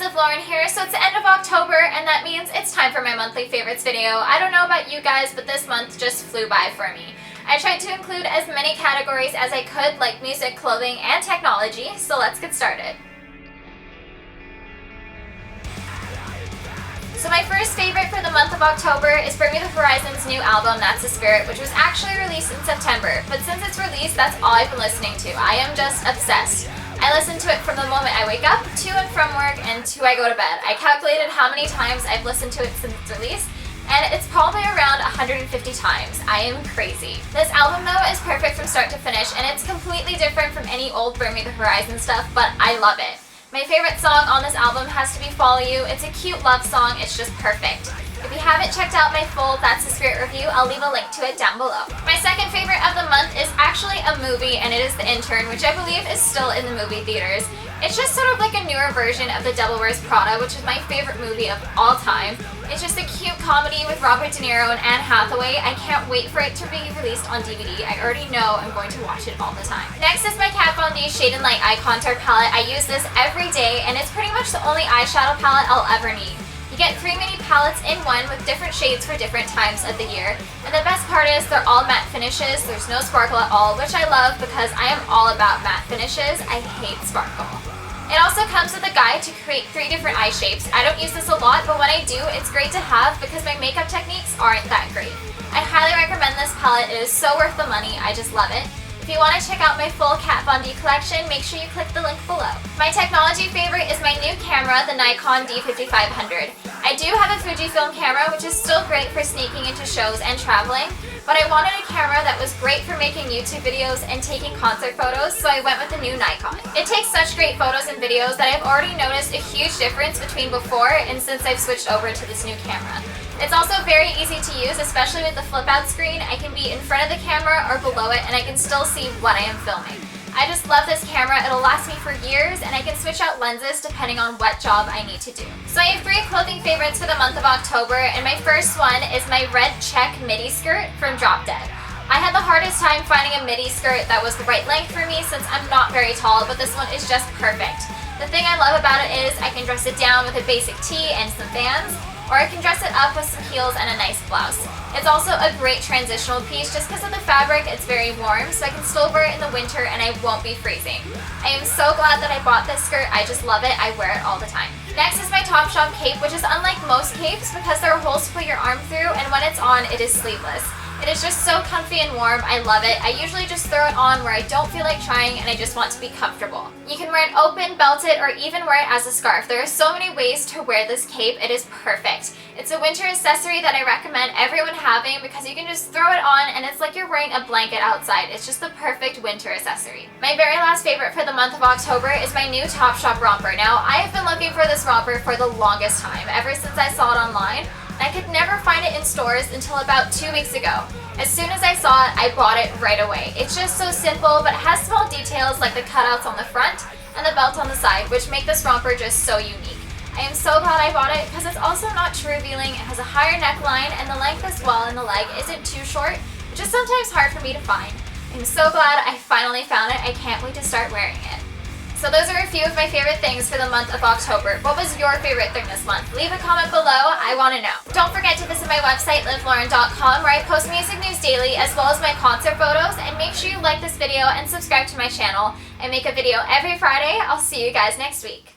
LivLoren here. So it's the end of October and that means it's time for my monthly favorites video. I don't know about you guys, but this month just flew by for me. I tried to include as many categories as I could, like music, clothing, and technology, so let's get started. So my first favorite for the month of October is Bring Me the Horizon's new album, That's the Spirit, which was actually released in September, but since it's released, that's all I've been listening to. I am just obsessed. I listen to it from the moment I wake up, to and from work, and to I go to bed. I calculated how many times I've listened to it since its release, and it's probably around 150 times. I am crazy. This album though is perfect from start to finish, and it's completely different from any old Bring Me the Horizon stuff, but I love it. My favorite song on this album has to be Follow You. It's a cute love song, it's just perfect. If you haven't checked out my full That's the Spirit review, I'll leave a link to it down below. My second favorite of the month is actually a movie, and it is The Intern, which I believe is still in the movie theaters. It's just sort of like a newer version of The Devil Wears Prada, which is my favorite movie of all time. It's just a cute comedy with Robert De Niro and Anne Hathaway. I can't wait for it to be released on DVD. I already know I'm going to watch it all the time. Next is my Kat Von D Shade and Light Eye Contour Palette. I use this every day, and it's pretty much the only eyeshadow palette I'll ever need. You get 3 mini palettes in one with different shades for different times of the year. And the best part is they're all matte finishes. There's no sparkle at all, which I love because I am all about matte finishes. I hate sparkle. It also comes with a guide to create 3 different eye shapes. I don't use this a lot, but when I do, it's great to have because my makeup techniques aren't that great. I highly recommend this palette. It is so worth the money. I just love it. If you want to check out my full Kat Von D collection, make sure you click the link below. My technology favorite is my new camera, the Nikon D5500. I do have a Fujifilm camera, which is still great for sneaking into shows and traveling, but I wanted a camera that was great for making YouTube videos and taking concert photos, so I went with the new Nikon. It takes such great photos and videos that I've already noticed a huge difference between before and since I've switched over to this new camera. It's also very easy to use, especially with the flip-out screen. I can be in front of the camera or below it, and I can still see what I am filming. I just love this camera. It'll last me for years, and I can switch out lenses depending on what job I need to do. So I have 3 clothing favorites for the month of October, and my first one is my red check midi skirt from Drop Dead. I had the hardest time finding a midi skirt that was the right length for me since I'm not very tall, but this one is just perfect. The thing I love about it is I can dress it down with a basic tee and some Vans, or I can dress it up with some heels and a nice blouse. It's also a great transitional piece just because of the fabric. It's very warm, so I can still wear it in the winter and I won't be freezing. I am so glad that I bought this skirt. I just love it. I wear it all the time. Next is my Topshop Cape, which is unlike most capes because there are holes to put your arm through, and when it's on, it is sleeveless. It is just so comfy and warm. I love it. I usually just throw it on where I don't feel like trying and I just want to be comfortable. You can wear it open, belted, or even wear it as a scarf. There are so many ways to wear this cape. It is perfect. It's a winter accessory that I recommend everyone having because you can just throw it on and it's like you're wearing a blanket outside. It's just the perfect winter accessory. My very last favorite for the month of October is my new Topshop Romper. Now, I have been looking for this romper for the longest time, ever since I saw it online. I could never find it in stores until about 2 weeks ago. As soon as I saw it, I bought it right away. It's just so simple, but it has small details like the cutouts on the front and the belt on the side, which make this romper just so unique. I am so glad I bought it because it's also not too revealing. It has a higher neckline, and the length as well in the leg isn't too short, which is sometimes hard for me to find. I'm so glad I finally found it. I can't wait to start wearing it. So those are a few of my favorite things for the month of October. What was your favorite thing this month? Leave a comment below, I want to know. Don't forget to visit my website, LivLoren.com, where I post music news daily as well as my concert photos, and make sure you like this video and subscribe to my channel. I make a video every Friday. I'll see you guys next week.